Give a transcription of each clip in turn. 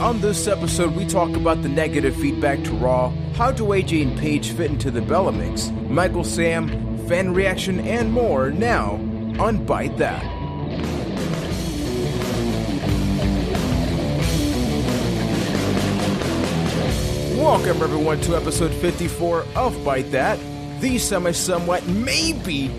On this episode, we talk about the negative feedback to Raw, how do AJ and Paige fit into the Bella mix, Michael Sam, fan reaction, and more now on Byte That. Welcome everyone to episode 54 of Byte That, the semi-somewhat maybe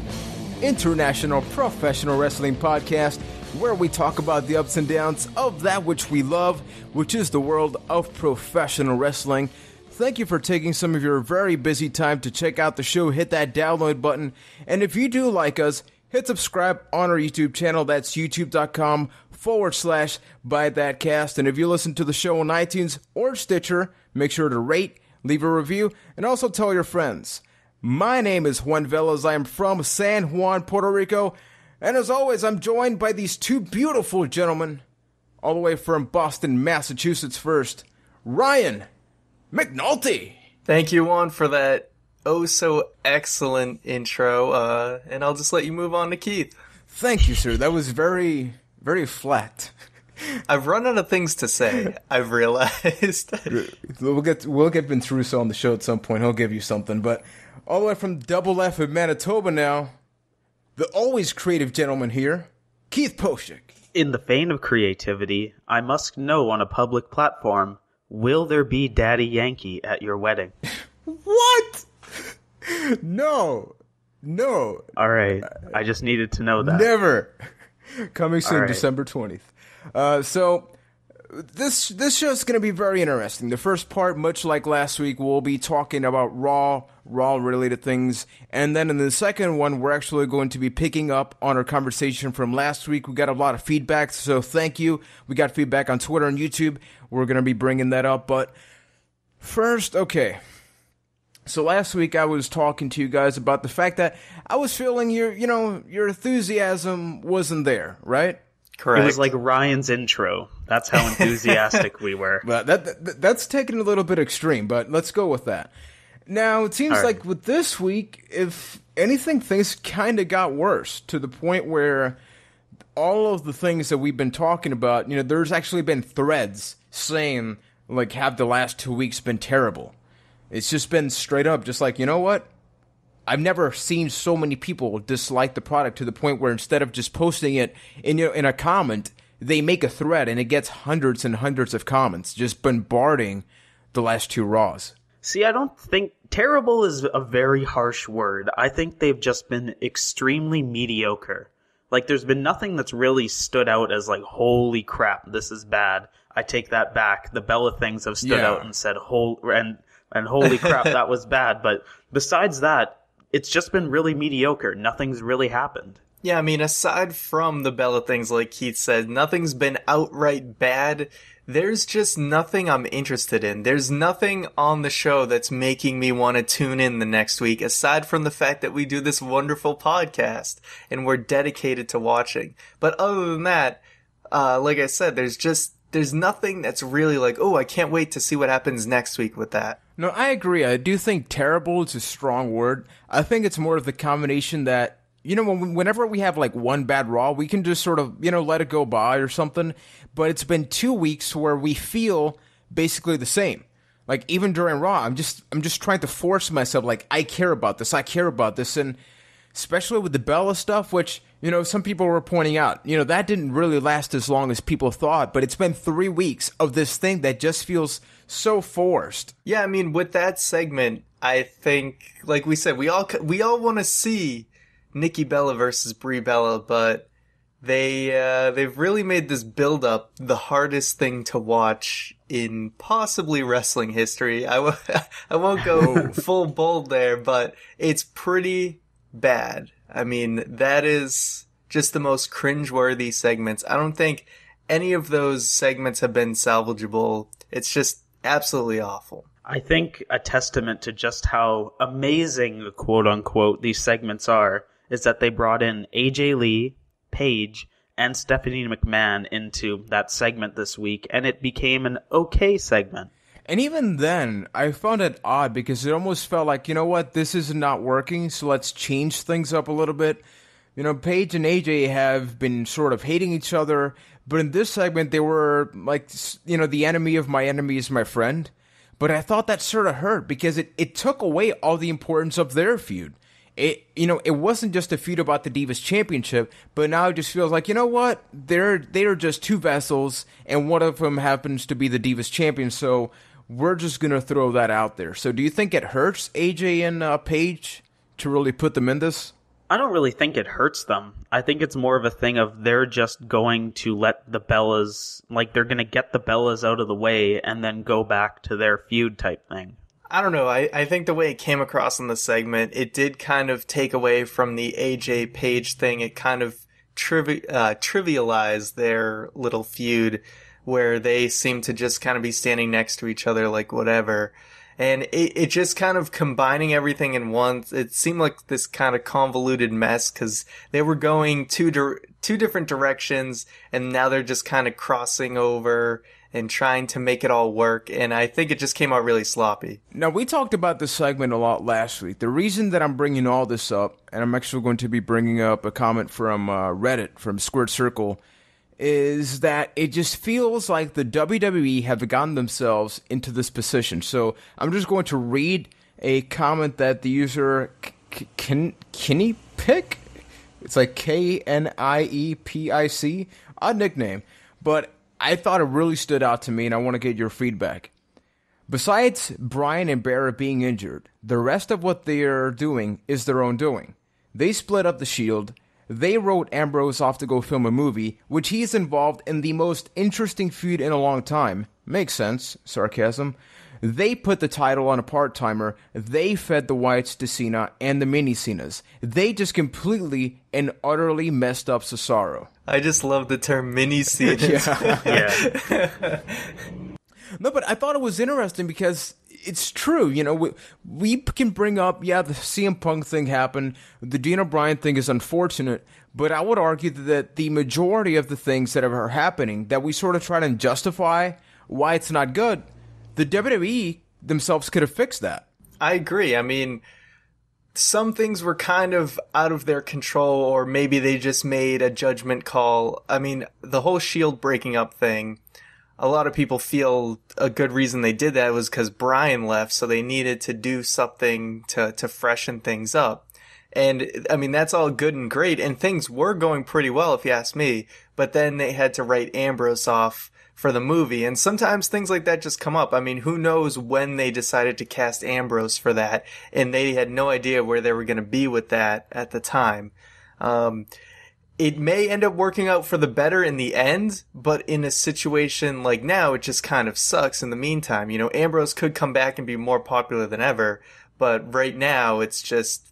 international professional wrestling podcast where we talk about the ups and downs of that which we love, which is the world of professional wrestling. Thank you for taking some of your very busy time to check out the show. Hit that download button, and if you do like us, hit subscribe on our YouTube channel. That's youtube.com/ByteThatCast. And if you listen to the show on iTunes or Stitcher, make sure to rate, leave a review, and also tell your friends. My name is Juan Velas. I am from San Juan, Puerto Rico. And as always, I'm joined by these two beautiful gentlemen, all the way from Boston, Massachusetts first, Ryan McNulty. Thank you, Juan, for that oh-so-excellent intro, and I'll just let you move on to Keith. Thank you, sir. That was very, very flat. I've run out of things to say, I've realized. We'll get Ben Trusso on the show at some point. He'll give you something. But all the way from Double F in Manitoba now, the always creative gentleman here, Keith Poshik. In the vein of creativity, I must know on a public platform, will there be Daddy Yankee at your wedding? What? No. All right. I just needed to know that. Never. Coming soon, right. December 20th. So this show is going to be very interesting. The first part, much like last week, we'll be talking about Raw-related things. And then in the second one, we're actually going to be picking up on our conversation from last week. We got a lot of feedback, so thank you. We got feedback on Twitter and YouTube. We're going to be bringing that up. But first, okay. So last week I was talking to you guys about the fact that I was feeling your enthusiasm wasn't there, right? Correct. It was like Ryan's intro. That's how enthusiastic we were. Well, that's taken a little bit extreme, but let's go with that. Now, it seems like with this week, if anything, things kind of got worse to the point where all of the things that we've been talking about, there's actually been threads saying, like, have the last 2 weeks been terrible? It's just been straight up, just like, you know what? I've never seen so many people dislike the product to the point where instead of just posting it in a comment, they make a thread and it gets hundreds and hundreds of comments, just bombarding the last two Raws. See, I don't think terrible is a very harsh word. I think they've just been extremely mediocre. Like, there's been nothing that's really stood out as like, holy crap, this is bad. I take that back. The Bella things have stood out and said, and holy crap, that was bad. But besides that, it's just been really mediocre. Nothing's really happened. Yeah, I mean, aside from the Bella things, like Keith said, nothing's been outright bad. There's just nothing I'm interested in. There's nothing on the show that's making me want to tune in the next week, aside from the fact that we do this wonderful podcast and we're dedicated to watching. But other than that, like I said, there's nothing that's really like, oh, I can't wait to see what happens next week with that. No, I agree. I do think terrible is a strong word. I think it's more of the combination that, whenever we have like one bad Raw, we can just sort of, let it go by or something. But it's been 2 weeks where we feel basically the same. Like even during Raw, I'm just trying to force myself, like, I care about this. And especially with the Bella stuff, which, some people were pointing out, that didn't really last as long as people thought. But it's been 3 weeks of this thing that just feels so forced. Yeah, I mean, with that segment, I think, like we said, we all want to see Nikki Bella versus Brie Bella, but they've really made this build-up the hardest thing to watch in possibly wrestling history. I won't go full bold there, but it's pretty bad. I mean, that is just the most cringeworthy segments. I don't think any of those segments have been salvageable. It's just absolutely awful. I think a testament to just how amazing, quote-unquote, these segments are is that they brought in AJ Lee, Paige, and Stephanie McMahon into that segment this week, and it became an okay segment. And even then, I found it odd because it almost felt like, this is not working, so let's change things up a little bit. Paige and AJ have been sort of hating each other, But in this segment, they were like, the enemy of my enemy is my friend. But I thought that sort of hurt because it took away all the importance of their feud. It wasn't just a feud about the Divas Championship, but now it just feels like, you know what? They are just two vessels, and one of them happens to be the Divas Champion, so we're just going to throw that out there. So do you think it hurts AJ and Paige to really put them in this? I don't really think it hurts them. I think it's more of a thing of they're just going to let the Bellas, like they're going to get the Bellas out of the way and then go back to their feud type thing. I don't know. I think the way it came across in the segment, it did kind of take away from the AJ Paige thing. It kind of trivialized their little feud where they seem to just kind of be standing next to each other like whatever. And it just kind of combining everything in one, it seemed like this kind of convoluted mess because they were going two different directions and now they're just kind of crossing over and trying to make it all work. And I think it just came out really sloppy. Now, we talked about this segment a lot last week. The reason that I'm bringing all this up, and I'm actually going to be bringing up a comment from Reddit, from Squared Circle, is that it just feels like the WWE have gotten themselves into this position. So I'm just going to read a comment that the user Kenny Pick, it's like Kniepic, odd nickname, but I thought it really stood out to me, and I want to get your feedback. Besides Bryan and Barrett being injured, the rest of what they're doing is their own doing. They split up the Shield. They wrote Ambrose off to go film a movie, which he's involved in the most interesting feud in a long time. Makes sense. Sarcasm. They put the title on a part-timer. They fed the Wyatts to Cena and the mini-Cenas. They just completely and utterly messed up Cesaro. I just love the term mini-Cenas. Yeah. No, but I thought it was interesting because it's true. We can bring up, the CM Punk thing happened. The Daniel Bryan thing is unfortunate, but I would argue that the majority of the things that are happening that we sort of try to justify why it's not good, the WWE themselves could have fixed that. I agree. I mean, some things were kind of out of their control, or maybe they just made a judgment call. I mean, the whole Shield breaking up thing, a lot of people feel a good reason they did that was because Bryan left, so they needed to do something to freshen things up. And, I mean, that's all good and great, and things were going pretty well, if you ask me, but then they had to write Ambrose off for the movie, and sometimes things like that just come up. I mean, who knows when they decided to cast Ambrose for that, and they had no idea where they were going to be with that at the time. It may end up working out for the better in the end, but in a situation like now, it just kind of sucks in the meantime. Ambrose could come back and be more popular than ever, but right now it's just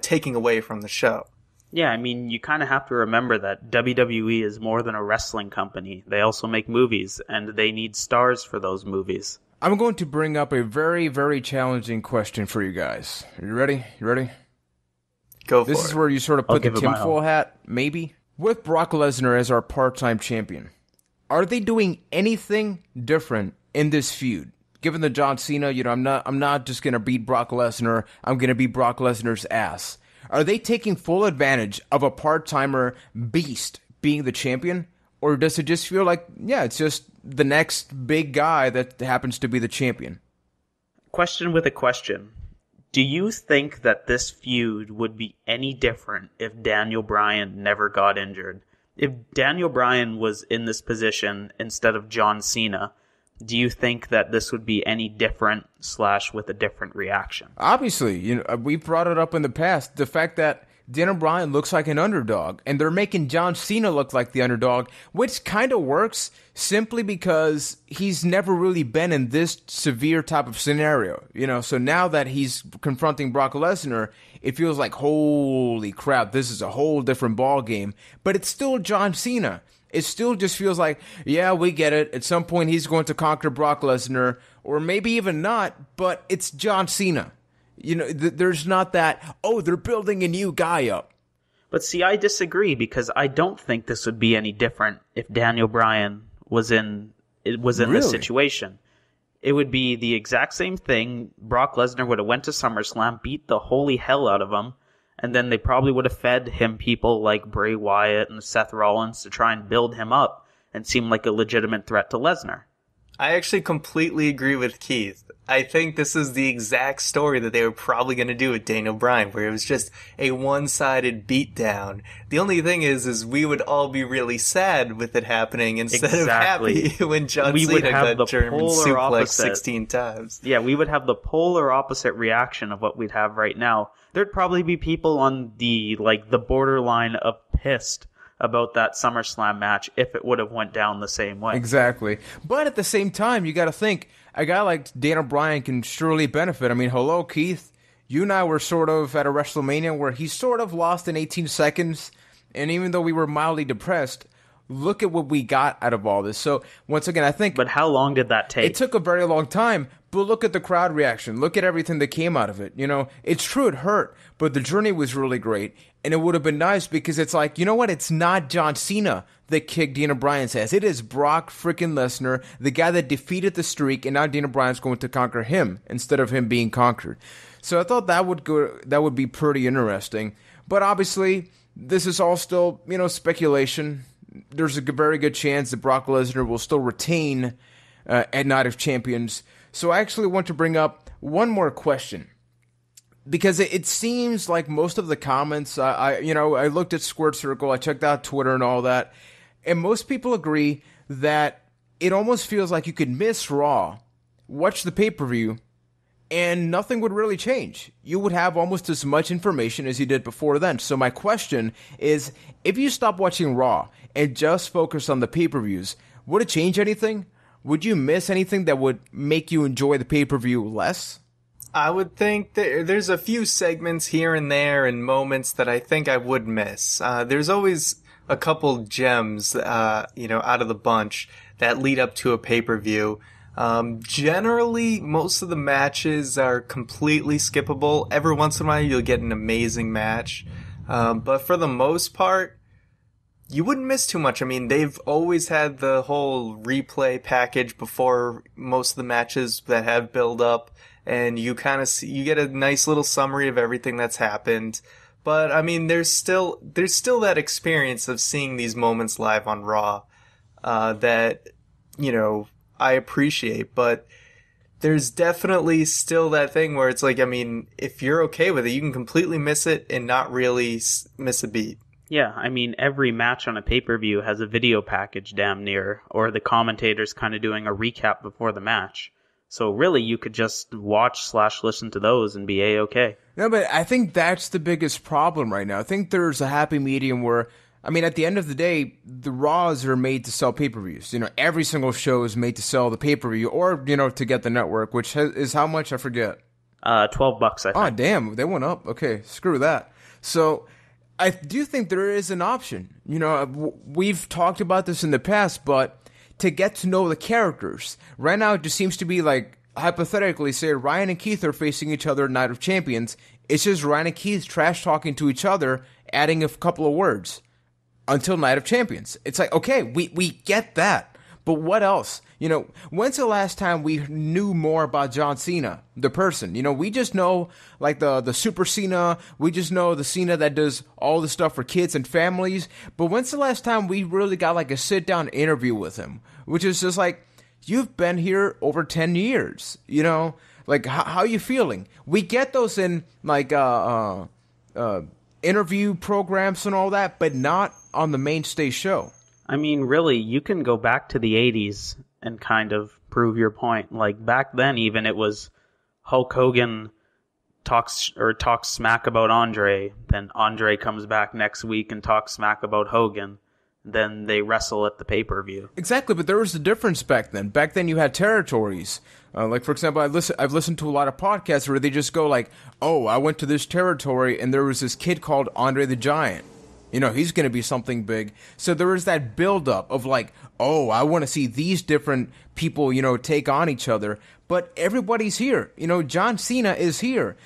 taking away from the show. Yeah, I mean, you kind of have to remember that WWE is more than a wrestling company. They also make movies, and they need stars for those movies. I'm going to bring up a very, very challenging question for you guys. Are you ready? Go for it. This is where you sort of put the tinfoil hat, maybe. With Brock Lesnar as our part-time champion, are they doing anything different in this feud? Given the John Cena, I'm not just going to beat Brock Lesnar, I'm going to beat Brock Lesnar's ass. Are they taking full advantage of a part-timer beast being the champion? Or does it just feel like, it's just the next big guy that happens to be the champion? Question with a question. Do you think that this feud would be any different if Daniel Bryan never got injured? If Daniel Bryan was in this position instead of John Cena, do you think that this would be any different / with a different reaction? Obviously, we've brought it up in the past. The fact that Daniel Bryan looks like an underdog, and they're making John Cena look like the underdog, which kind of works simply because he's never really been in this severe type of scenario. So now that he's confronting Brock Lesnar, it feels like, holy crap, this is a whole different ball game. But it's still John Cena. It still just feels like, we get it. At some point, he's going to conquer Brock Lesnar, or maybe even not, but it's John Cena. There's not that, they're building a new guy up. But see, I disagree, because I don't think this would be any different if Daniel Bryan was in this situation. It would be the exact same thing. Brock Lesnar would have went to SummerSlam, beat the holy hell out of him, And then they probably would have fed him people like Bray Wyatt and Seth Rollins to try and build him up and seem like a legitimate threat to Lesnar. I actually completely agree with Keith. I think this is the exact story that they were probably going to do with Daniel Bryan, where it was just a one-sided beatdown. The only thing is we would all be really sad with it happening instead of happy when John Cena got German suplex 16 times. Yeah, we would have the polar opposite reaction of what we'd have right now. There'd probably be people on the borderline of pissed about that SummerSlam match if it would have went down the same way. Exactly. But at the same time, you got to think, a guy like Daniel Bryan can surely benefit. I mean, hello, Keith. You and I were sort of at a WrestleMania where he sort of lost in 18 seconds, and even though we were mildly depressed, look at what we got out of all this. So, once again, I think... But how long did that take? It took a very long time, but look at the crowd reaction. Look at everything that came out of it. You know, it's true it hurt, but the journey was really great. And it would have been nice because it's like, you know what? It's not John Cena that kicked Daniel Bryan's ass. It is Brock freaking Lesnar, the guy that defeated the streak, and now Daniel Bryan's going to conquer him instead of him being conquered. So I thought that would be pretty interesting. But obviously, this is all still, speculation. There's a very good chance that Brock Lesnar will still retain at Night of Champions. So I actually want to bring up one more question. Because it seems like most of the comments, I looked at Squirt Circle, I checked out Twitter and all that, and most people agree that it almost feels like you could miss Raw, watch the pay-per-view, and nothing would really change. You would have almost as much information as you did before then. So my question is, if you stop watching Raw and just focus on the pay-per-views, would it change anything? Would you miss anything that would make you enjoy the pay-per-view less? I would think there's a few segments here and there and moments that I think I would miss. There's always a couple gems, out of the bunch that lead up to a pay-per-view. Generally, most of the matches are completely skippable. Every once in a while, you'll get an amazing match. But for the most part, you wouldn't miss too much. I mean, they've always had the whole replay package before most of the matches that have build up. And you kind of you get a nice little summary of everything that's happened. But I mean, there's still that experience of seeing these moments live on Raw that I appreciate. But there's definitely still that thing where it's like, I mean, if you're okay with it, you can completely miss it and not really miss a beat. Yeah, I mean, every match on a pay-per-view has a video package damn near, or the commentators kind of doing a recap before the match. So really, you could just watch/listen to those and be A-okay. No, but I think that's the biggest problem right now. I think there's a happy medium where, I mean, at the end of the day, the Raws are made to sell pay-per-views. Every single show is made to sell the pay-per-view or, to get the network, which is how much? I forget. $12, I think. Oh, damn, they went up. Okay, screw that. So I do think there is an option. We've talked about this in the past, but to get to know the characters. Right now, it just seems to be like, hypothetically, say Ryan and Keith are facing each other at Night of Champions. It's just Ryan and Keith trash-talking to each other, adding a couple of words until Night of Champions. It's like, okay, we get that. But what else? When's the last time we knew more about John Cena, the person? We just know, like, the Super Cena. We just know the Cena that does all the stuff for kids and families. But when's the last time we really got, like, a sit-down interview with him? Which is just like, you've been here over 10 years, Like, how are you feeling? We get those in, like, interview programs and all that, but not on the mainstay show. I mean, really, you can go back to the 80s and kind of prove your point. Like, back then, even, it was Hulk Hogan talks smack about Andre, then Andre comes back next week and talks smack about Hogan, then they wrestle at the pay-per-view. Exactly, but there was a difference back then. Back then, you had territories. Like, for example, I've listened to a lot of podcasts where they just go like, oh, I went to this territory, and there was this kid called Andre the Giant. He's going to be something big. So there was that buildup of like, oh, I want to see these different people, take on each other. But everybody's here. John Cena is here.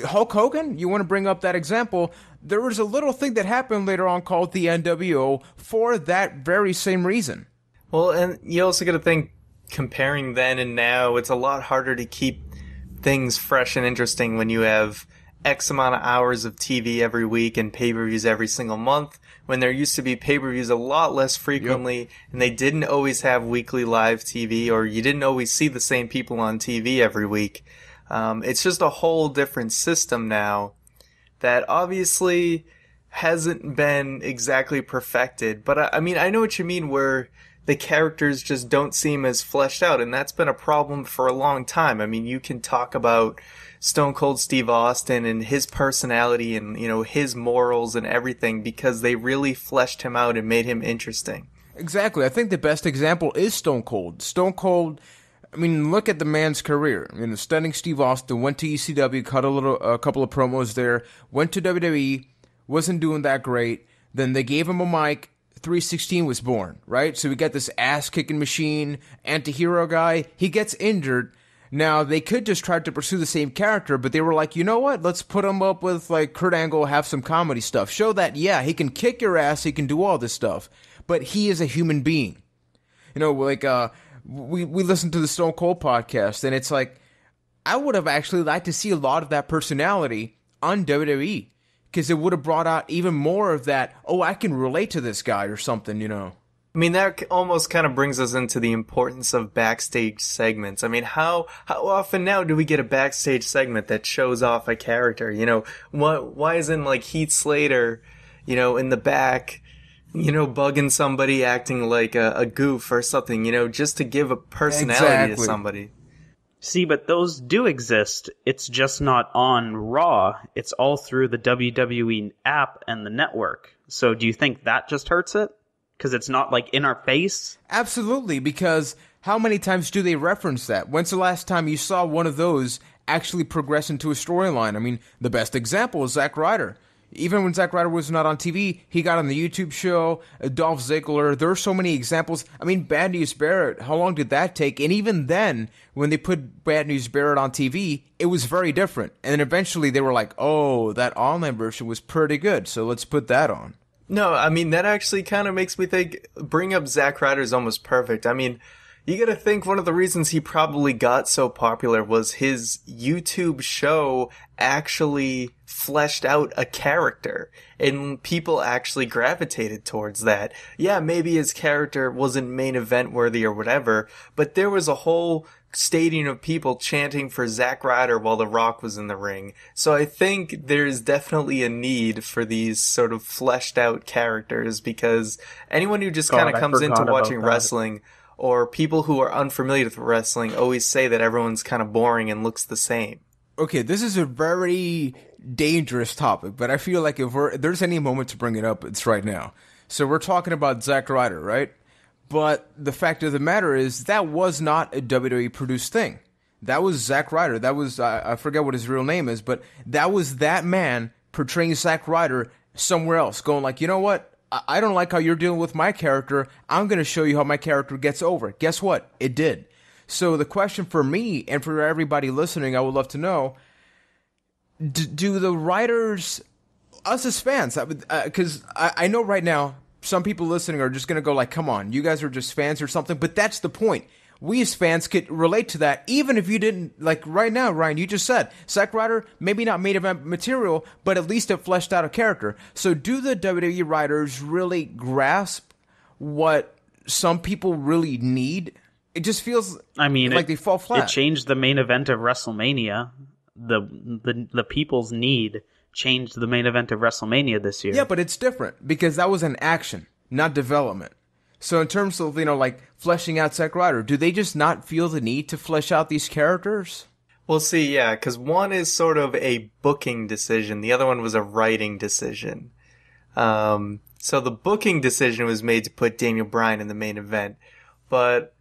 Hulk Hogan, you want to bring up that example. There was a little thing that happened later on called the NWO for that very same reason. Well, and you also got to think, comparing then and now, it's a lot harder to keep things fresh and interesting when you have X amount of hours of TV every week and pay-per-views every single month, when there used to be pay-per-views a lot less frequently, and they didn't always have weekly live TV, or you didn't always see the same people on TV every week. It's just a whole different system now that obviously hasn't been exactly perfected. But I mean, I know what you mean, where the characters just don't seem as fleshed out, and that's been a problem for a long time. I mean, you can talk about Stone Cold Steve Austin and his personality and, you know, his morals and everything, because they really fleshed him out and made him interesting. Exactly. I think the best example is Stone Cold. Stone Cold, I mean, look at the man's career. I mean, the stunning Steve Austin went to ECW, cut a couple of promos there, went to WWE, wasn't doing that great. Then they gave him a mic. 316 was born, right? So we got this ass-kicking machine, anti-hero guy. He gets injured. Now, they could just try to pursue the same character, but they were like, you know what? Let's put him up with, like, Kurt Angle, have some comedy stuff. Show that, yeah, he can kick your ass, he can do all this stuff. But he is a human being. You know, like, we listened to the Stone Cold podcast, and it's like, I would have actually liked to see a lot of that personality on WWE, because it would have brought out even more of that, oh, I can relate to this guy or something, you know. I mean, that almost kind of brings us into the importance of backstage segments. I mean, how often now do we get a backstage segment that shows off a character? You know, why isn't, like, Heath Slater, you know, in the back, you know, bugging somebody, acting like a goof or something, you know, just to give a personality to somebody? See, but those do exist. It's just not on Raw. It's all through the WWE app and the network. So do you think that just hurts it? Because it's not, like, in our face? Absolutely, because how many times do they reference that? When's the last time you saw one of those actually progress into a storyline? I mean, the best example is Zack Ryder. Even when Zack Ryder was not on TV, he got on the YouTube show, Dolph Ziggler. There are so many examples. I mean, Bad News Barrett, how long did that take? And even then, when they put Bad News Barrett on TV, it was very different. And then eventually they were like, oh, that online version was pretty good, so let's put that on. No, I mean, that actually kind of makes me think, bring up Zack Ryder is almost perfect. I mean, you gotta think one of the reasons he probably got so popular was his YouTube show actually fleshed out a character, and people actually gravitated towards that. Yeah, maybe his character wasn't main event worthy or whatever, but there was a whole stadium of people chanting for Zack Ryder while The Rock was in the ring. So I think there's definitely a need for these sort of fleshed out characters, because anyone who just kind of comes into watching wrestling, or people who are unfamiliar with wrestling, always say that everyone's kind of boring and looks the same. Okay, this is a very dangerous topic, but I feel like if there's any moment to bring it up, it's right now. So we're talking about Zack Ryder, right? But the fact of the matter is that was not a WWE produced thing. That was Zack Ryder. That was, I forget what his real name is, but that was that man portraying Zack Ryder somewhere else, going like, you know what? I don't like how you're dealing with my character. I'm going to show you how my character gets over. Guess what? It did. So the question for me and for everybody listening, I would love to know, do the writers, us as fans, because I know right now, some people listening are just going to go like, come on, you guys are just fans or something. But that's the point. We as fans could relate to that, even if you didn't, like right now, Ryan, you just said, Zack Ryder, maybe not main event material, but at least it fleshed out a character. So do the WWE writers really grasp what some people really need? It just feels like they fall flat. It changed the main event of WrestleMania. The people's need changed the main event of WrestleMania this year. Yeah, but it's different because that was an action, not development. So in terms of, like fleshing out Zack Ryder, do they just not feel the need to flesh out these characters? Well, see, yeah, because one is sort of a booking decision. The other one was a writing decision. So the booking decision was made to put Daniel Bryan in the main event. But,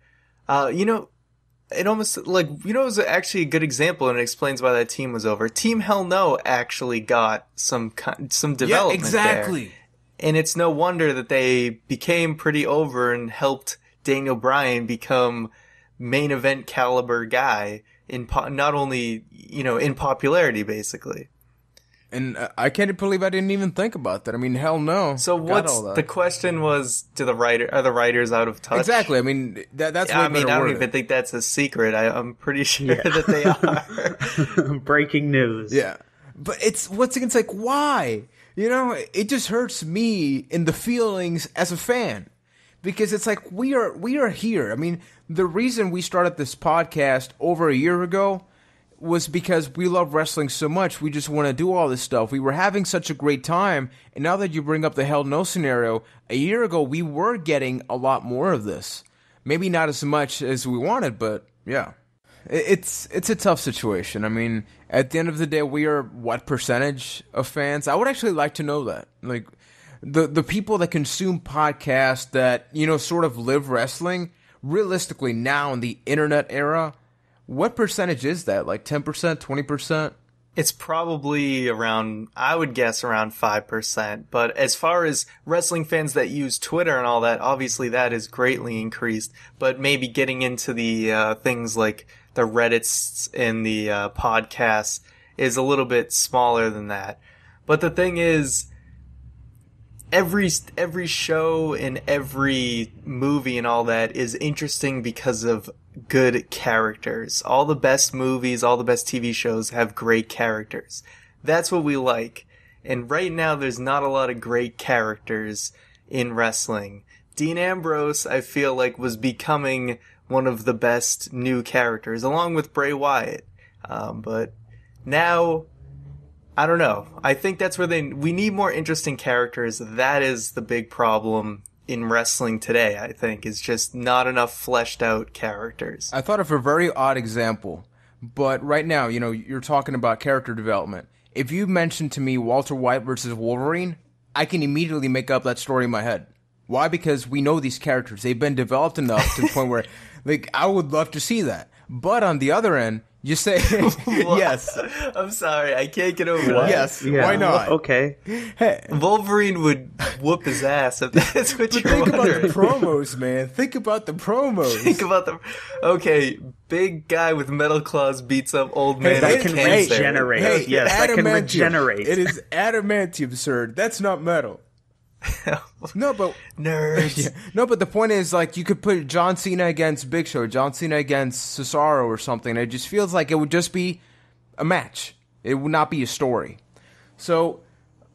it almost, it was actually a good example, and it explains why that team was over. Team Hell No actually got some development. Yeah, exactly. There. And it's no wonder that they became pretty over and helped Daniel Bryan become main event caliber guy in not only, in popularity, basically. And I can't believe I didn't even think about that. I mean, hell no. So the question was, are the writers out of touch? Exactly. I mean, that's I don't even think that's a secret. I'm pretty sure that they are. Breaking news. Yeah. But it's like, why? You know, it just hurts me in the feelings as a fan. Because it's like, we are here. I mean, the reason we started this podcast over a year ago was because we love wrestling so much. We just want to do all this stuff. We were having such a great time. And now that you bring up the Hell No scenario, a year ago, we were getting a lot more of this. Maybe not as much as we wanted, but yeah. It's a tough situation. I mean, at the end of the day, we are what percentage of fans? I would actually like to know that. Like, the people that consume podcasts that, you know, sort of live wrestling, realistically now in the internet era, what percentage is that? Like 10%, 20%? It's probably around, I would guess around 5%. But as far as wrestling fans that use Twitter and all that, obviously that is greatly increased. But maybe getting into the things like the Reddits and the podcasts is a little bit smaller than that. But the thing is, every show and every movie and all that is interesting because of good characters. All the best movies, all the best TV shows have great characters. That's what we like. And right now there's not a lot of great characters in wrestling. Dean Ambrose, I feel like, was becoming one of the best new characters, along with Bray Wyatt. But now, I don't know. I think that's where we need more interesting characters. That is the big problem in wrestling today, I think, is just not enough fleshed out characters. I thought of a very odd example, but right now, you know, you're talking about character development. If you mentioned to me Walter White versus Wolverine, I can immediately make up that story in my head. Why? Because we know these characters. They've been developed enough to the point where, like, I would love to see that. But on the other end, you say, yes. I'm sorry, I can't get over that. Yes, yeah. Why not? Okay. Hey. Wolverine would whoop his ass if that's what you're think wondering. Think about the promos, man. Think about the promos. Okay, big guy with metal claws beats up old man that with can cancer. regenerate. Hey, yes, that can regenerate. It is adamantium, sir. That's not metal. No, but nerds. Yeah. No, but the point is, like, you could put John Cena against Big Show, John Cena against Cesaro or something. It just feels like it would just be a match. It would not be a story. So,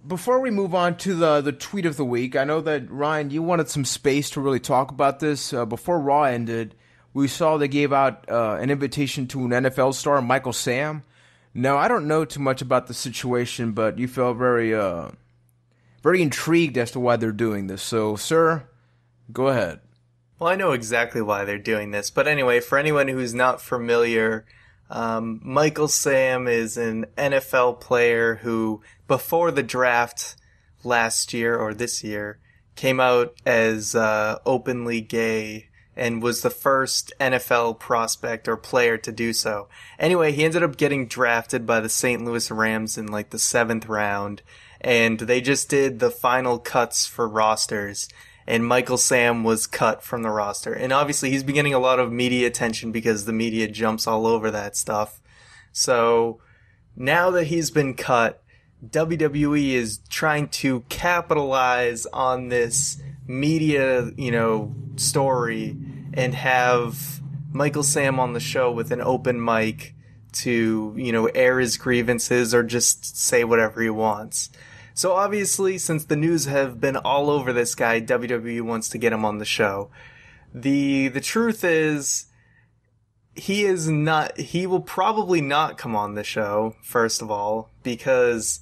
before we move on to the tweet of the week, I know that, Ryan, you wanted some space to really talk about this. Before Raw ended, we saw they gave out an invitation to an NFL star, Michael Sam. Now, I don't know too much about the situation, but you felt very intrigued as to why they're doing this. So, sir, go ahead. Well, I know exactly why they're doing this. But anyway, for anyone who's not familiar, Michael Sam is an NFL player who, before the draft last year or this year, came out as openly gay and was the first NFL prospect or player to do so. Anyway, he ended up getting drafted by the St. Louis Rams in like the 7th round. And they just did the final cuts for rosters, and Michael Sam was cut from the roster. And obviously he's been getting a lot of media attention because the media jumps all over that stuff. So now that he's been cut, WWE is trying to capitalize on this media, story and have Michael Sam on the show with an open mic to, air his grievances or just say whatever he wants. So obviously, since the news have been all over this guy, WWE wants to get him on the show. The truth is, he will probably not come on the show, first of all, because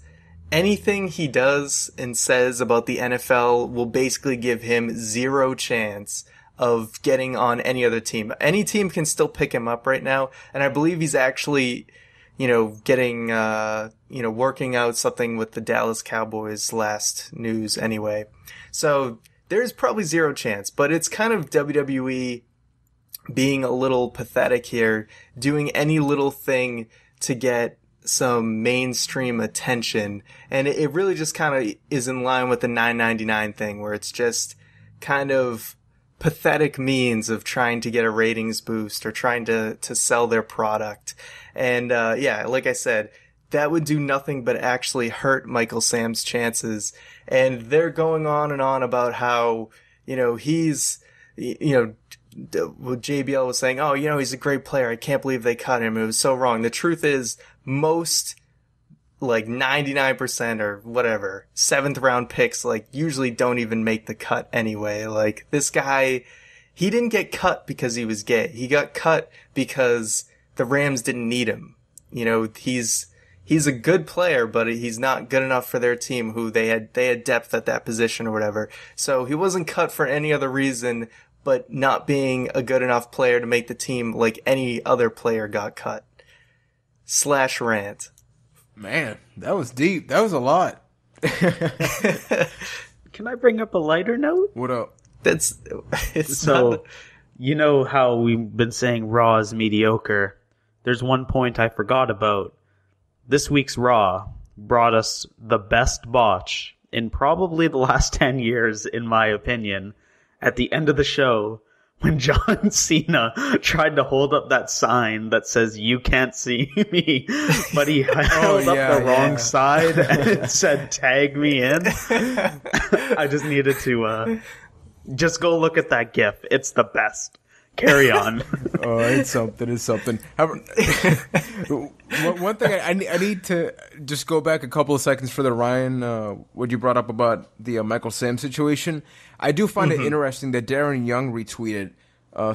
anything he does and says about the NFL will basically give him zero chance of getting on any other team. Any team can still pick him up right now, and I believe he's actually getting, working out something with the Dallas Cowboys last news anyway. So there's probably zero chance, but it's kind of WWE being a little pathetic here, doing any little thing to get some mainstream attention. And it really just kind of is in line with the $9.99 thing, where it's just kind of pathetic means of trying to get a ratings boost or trying to sell their product. And like I said, that would do nothing but actually hurt Michael Sam's chances. And they're going on and on about how, he's, what JBL was saying, he's a great player. I can't believe they cut him. It was so wrong. The truth is, most like 99% or whatever, 7th round picks, like usually don't even make the cut anyway. Like this guy, he didn't get cut because he was gay. He got cut because the Rams didn't need him. You know, he's a good player, but he's not good enough for their team who they had depth at that position or whatever. So he wasn't cut for any other reason but not being a good enough player to make the team like any other player got cut. / rant. Man, that was deep. That was a lot. Can I bring up a lighter note? What up? You know how we've been saying Raw is mediocre. There's one point I forgot about. This week's Raw brought us the best botch in probably the last 10 years, in my opinion. At the end of the show, when John Cena tried to hold up that sign that says, "You can't see me," but he held up the wrong side and it said, "Tag me in." I just needed to just go look at that GIF. It's the best. Carry on. Oh, it's something. It's something. One thing I need to just go back a couple of seconds for the Ryan, what you brought up about the Michael Sam situation. I do find it interesting that Darren Young retweeted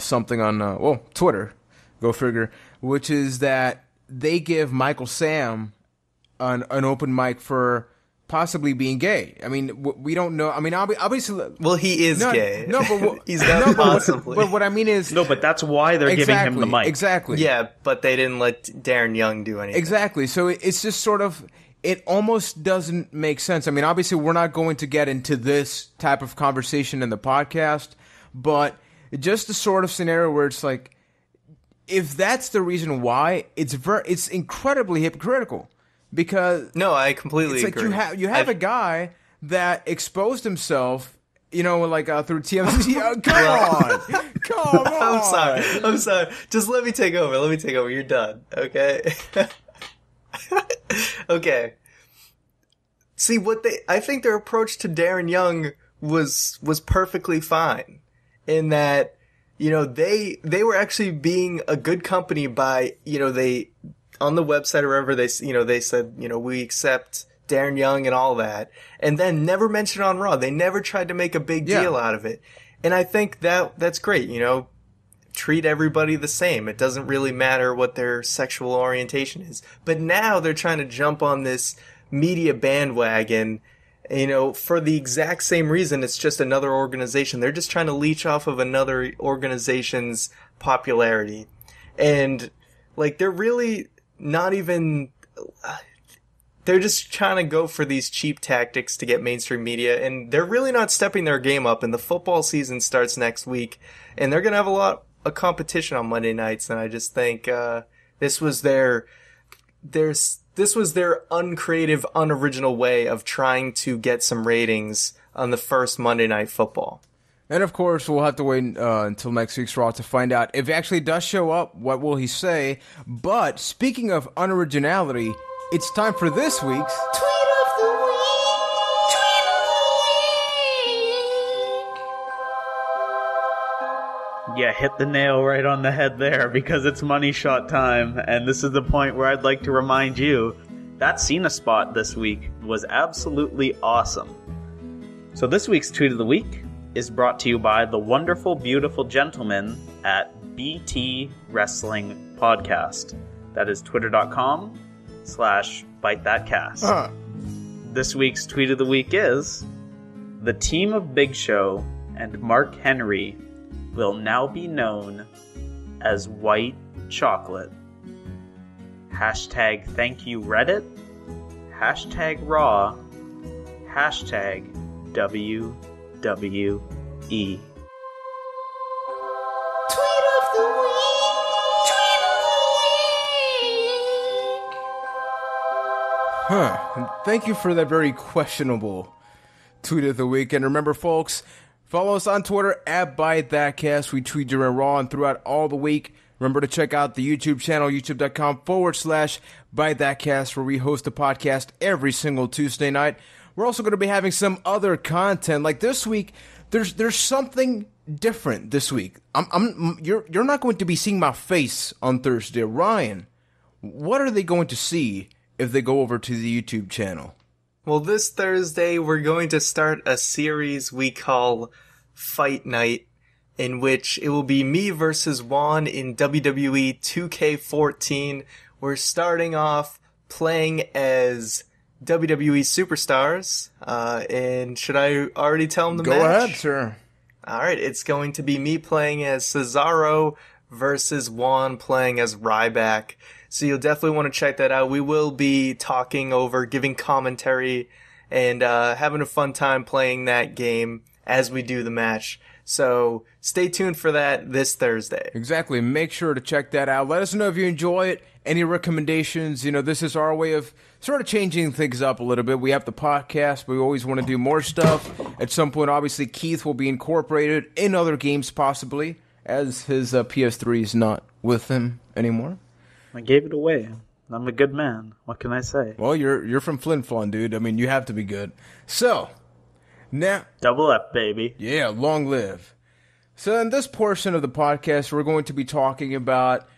something on Twitter, go figure, which is that they give Michael Sam an open mic for possibly being gay. I mean, we don't know. I mean, obviously... Well, he is gay. No, but... He's not possibly. But what I mean is... No, but that's why they're giving him the mic. Exactly. Yeah, but they didn't let Darren Young do anything. Exactly. So it's just sort of... It almost doesn't make sense. I mean, obviously, we're not going to get into this type of conversation in the podcast, but just the sort of scenario where it's like, if that's the reason why, it's incredibly hypocritical. Because no, I completely agree. It's like you have a guy that exposed himself, you know, like through TMZ. Come on. I'm sorry. Just let me take over. You're done. Okay. Okay. See I think their approach to Darren Young was perfectly fine, in that, you know, they were actually being a good company by, you know, they on the website or wherever they said, you know, we accept Darren Young and all that, and then never mentioned it on Raw. They never tried to make a big deal out of it. And I think that's great, you know. Treat everybody the same. It doesn't really matter what their sexual orientation is. But now they're trying to jump on this media bandwagon, you know, for the exact same reason. It's just another organization. They're just trying to leech off of another organization's popularity. And, like, they're really not even... They're just trying to go for these cheap tactics to get mainstream media, and they're really not stepping their game up. And the football season starts next week, and they're going to have a lot of competition on Monday nights, and I just think this was their uncreative, unoriginal way of trying to get some ratings on the first Monday Night Football. And of course, we'll have to wait until next week's Raw to find out if he actually does show up. What will he say? But speaking of unoriginality, it's time for this week's Tweet of the Week. Yeah, hit the nail right on the head there, because it's money shot time, and this is the point where I'd like to remind you that Cena spot this week was absolutely awesome. So this week's Tweet of the Week is brought to you by the wonderful, beautiful gentlemen at BT Wrestling Podcast. That is twitter.com/ByteThatCast. This week's Tweet of the Week is: the team of Big Show and Mark Henry will now be known as White Chocolate. Hashtag thank you Reddit. Hashtag Raw. Hashtag WWE. And thank you for that very questionable Tweet of the Week. And remember, folks, follow us on Twitter at ByteThatCast. We tweet during Raw and throughout all the week. Remember to check out the YouTube channel, youtube.com/ByteThatCast, where we host a podcast every single Tuesday night. We're also going to be having some other content. Like this week, there's something different this week. You're not going to be seeing my face on Thursday. Ryan, what are they going to see if they go over to the YouTube channel? Well, this Thursday, we're going to start a series we call Fight Night, in which it will be me versus Juan in WWE 2K14. We're starting off playing as WWE superstars, and should I already tell them the match? Go ahead, sir. Alright, it's going to be me playing as Cesaro versus Juan playing as Ryback. So you'll definitely want to check that out. We will be talking over, giving commentary, and having a fun time playing that game as we do the match. So stay tuned for that this Thursday. Exactly. Make sure to check that out. Let us know if you enjoy it. Any recommendations? This is our way of sort of changing things up a little bit. We have the podcast, but we always want to do more stuff. At some point, obviously, Keith will be incorporated in other games possibly, as his PS3 is not with him anymore. I gave it away. I'm a good man. What can I say? Well, you're from Flin Flon, dude. I mean, you have to be good. So, now... Double F, baby. Yeah, long live. So in this portion of the podcast, we're going to be talking about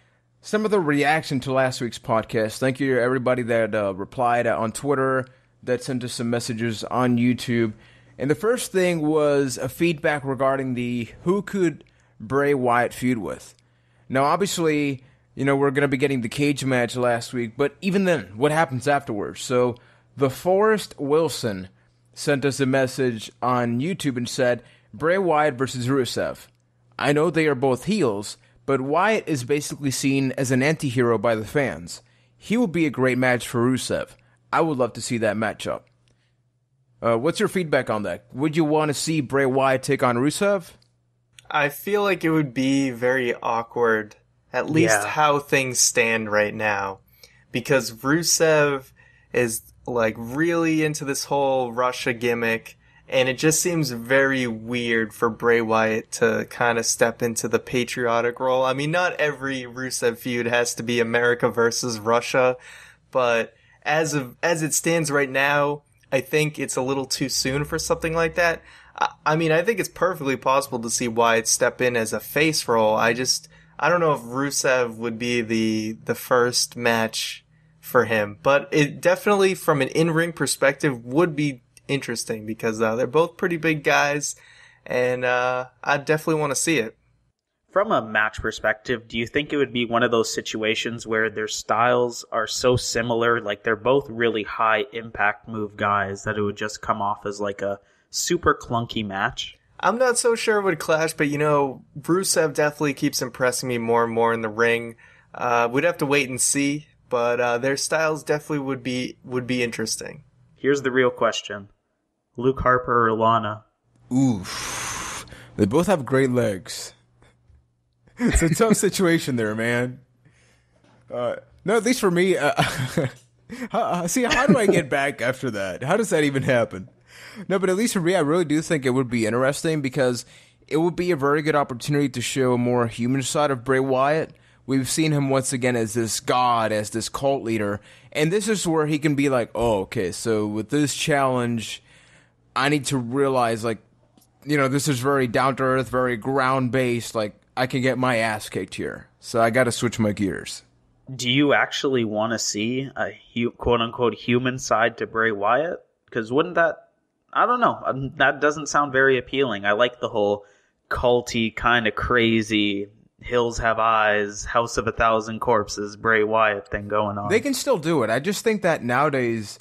some of the reaction to last week's podcast. Thank you to everybody that replied on Twitter, that sent us some messages on YouTube. And the first thing was a feedback regarding the who could Bray Wyatt feud with. Now, obviously... we're going to be getting the cage match last week, but even then, what happens afterwards? So, the Forrest Wilson sent us a message on YouTube and said, Bray Wyatt versus Rusev. I know they are both heels, but Wyatt is basically seen as an anti-hero by the fans. He will be a great match for Rusev. I would love to see that matchup. What's your feedback on that? Would you want to see Bray Wyatt take on Rusev? I feel like it would be very awkward. At least how things stand right now. Because Rusev is, really into this whole Russia gimmick. And it just seems very weird for Bray Wyatt to kind of step into the patriotic role. I mean, not every Rusev feud has to be America versus Russia. But as it stands right now, I think it's a little too soon for something like that. I mean, I think it's perfectly possible to see Wyatt step in as a face role. I don't know if Rusev would be the first match for him, but it definitely, from an in-ring perspective, would be interesting because they're both pretty big guys, and I definitely want to see it. From a match perspective, do you think it would be one of those situations where their styles are so similar, like they're both really high impact move guys, that it would just come off as like a super clunky match? I'm not so sure it would clash, but Rusev definitely keeps impressing me more and more in the ring. We'd have to wait and see, but their styles definitely would be interesting. Here's the real question: Luke Harper or Lana? Oof, they both have great legs. It's a tough situation there, man. No, at least for me. See, how do I get back after that? How does that even happen? No, but at least for me, I really do think it would be interesting because it would be a very good opportunity to show a more human side of Bray Wyatt. We've seen him once again as this god, as this cult leader, and this is where he can be like, oh, okay, so with this challenge, I need to realize, this is very down-to-earth, very ground-based, I can get my ass kicked here, so I gotta switch my gears. Do you actually want to see a quote-unquote human side to Bray Wyatt? Because wouldn't that... I don't know. That doesn't sound very appealing. I like the whole culty, kind of crazy, Hills Have Eyes, House of a Thousand Corpses, Bray Wyatt thing going on. They can still do it. I just think that nowadays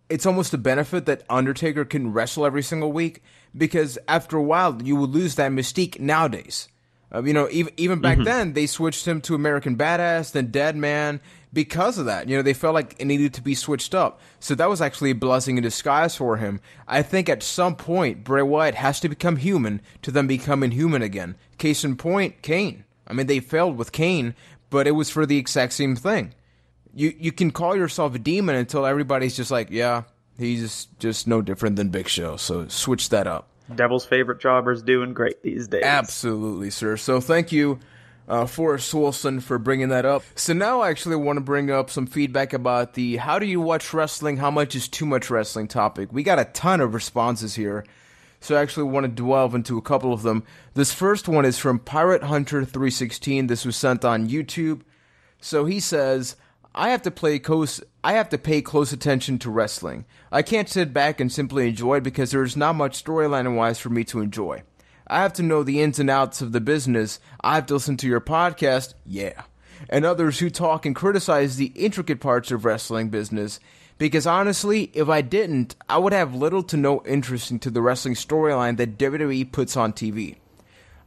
it's almost a benefit that Undertaker can wrestle every single week because after a while you will lose that mystique nowadays. Even back then they switched him to American Badass, then Dead Man. Because of that, they felt like it needed to be switched up. So that was actually a blessing in disguise for him. I think at some point, Bray Wyatt has to become human to then become inhuman again. Case in point, Kane. I mean, they failed with Kane, but it was for the exact same thing. You can call yourself a demon until everybody's just like, yeah, he's just no different than Big Show. So switch that up. Devil's favorite jobber's doing great these days. Absolutely, sir. So thank you, Forrest Wilson, for bringing that up. So now I actually want to bring up some feedback about the how do you watch wrestling, how much is too much wrestling topic. We got a ton of responses here, so I actually want to delve into a couple of them. This first one is from Pirate Hunter 316. This was sent on YouTube. So he says, I have to pay close attention to wrestling. I can't sit back and simply enjoy it because there's not much storyline-wise for me to enjoy. I have to know the ins and outs of the business. I have to listen to your podcast, yeah, and others who talk and criticize the intricate parts of wrestling business, because honestly, if I didn't, I would have little to no interest into the wrestling storyline that WWE puts on TV.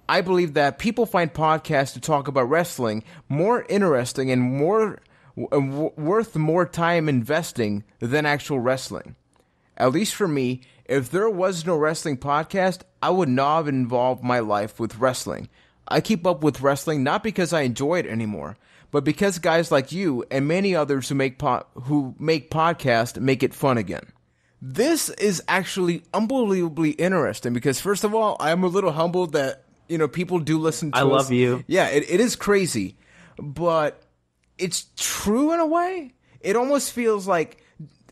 I believe that people find podcasts to talk about wrestling more interesting and more worth more time investing than actual wrestling. At least for me, if there was no wrestling podcast, I would not have involved my life with wrestling. I keep up with wrestling not because I enjoy it anymore, but because guys like you and many others who make podcasts make it fun again. This is actually unbelievably interesting because, first of all, I'm a little humbled that, people do listen to us. I love you. Yeah, it is crazy, but it's true in a way. It almost feels like,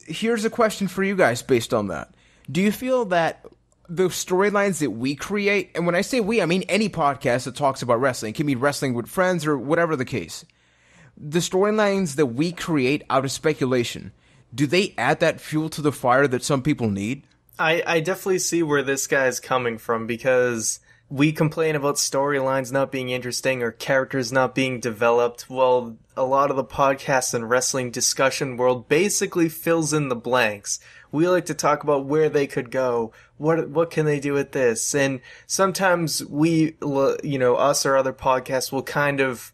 here's a question for you guys based on that. Do you feel that the storylines that we create, and when I say we, I mean any podcast that talks about wrestling, it can be wrestling with friends or whatever the case, the storylines that we create out of speculation, do they add that fuel to the fire that some people need? I definitely see where this guy's coming from, because we complain about storylines not being interesting or characters not being developed. Well, a lot of the podcasts and wrestling discussion world basically fills in the blanks. We like to talk about where they could go, what can they do with this, and sometimes we, us or other podcasts will kind of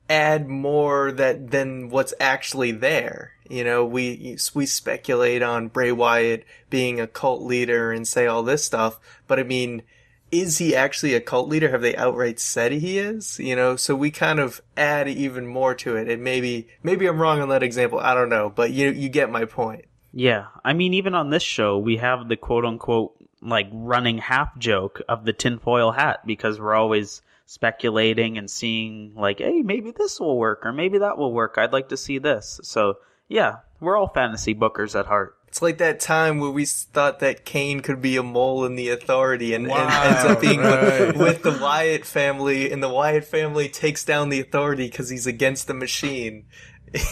add more than what's actually there. We speculate on Bray Wyatt being a cult leader and say all this stuff, but I mean, is he actually a cult leader? Have they outright said he is? So we kind of add even more to it. And maybe I'm wrong on that example. I don't know, but you get my point. Yeah, I mean, even on this show, we have the quote-unquote, running half joke of the tinfoil hat, because we're always speculating and seeing, hey, maybe this will work, or maybe that will work. I'd like to see this. So, yeah, we're all fantasy bookers at heart. It's like that time where we thought that Kane could be a mole in the Authority and ends up being with the Wyatt family, and the Wyatt family takes down the Authority because he's against the Machine.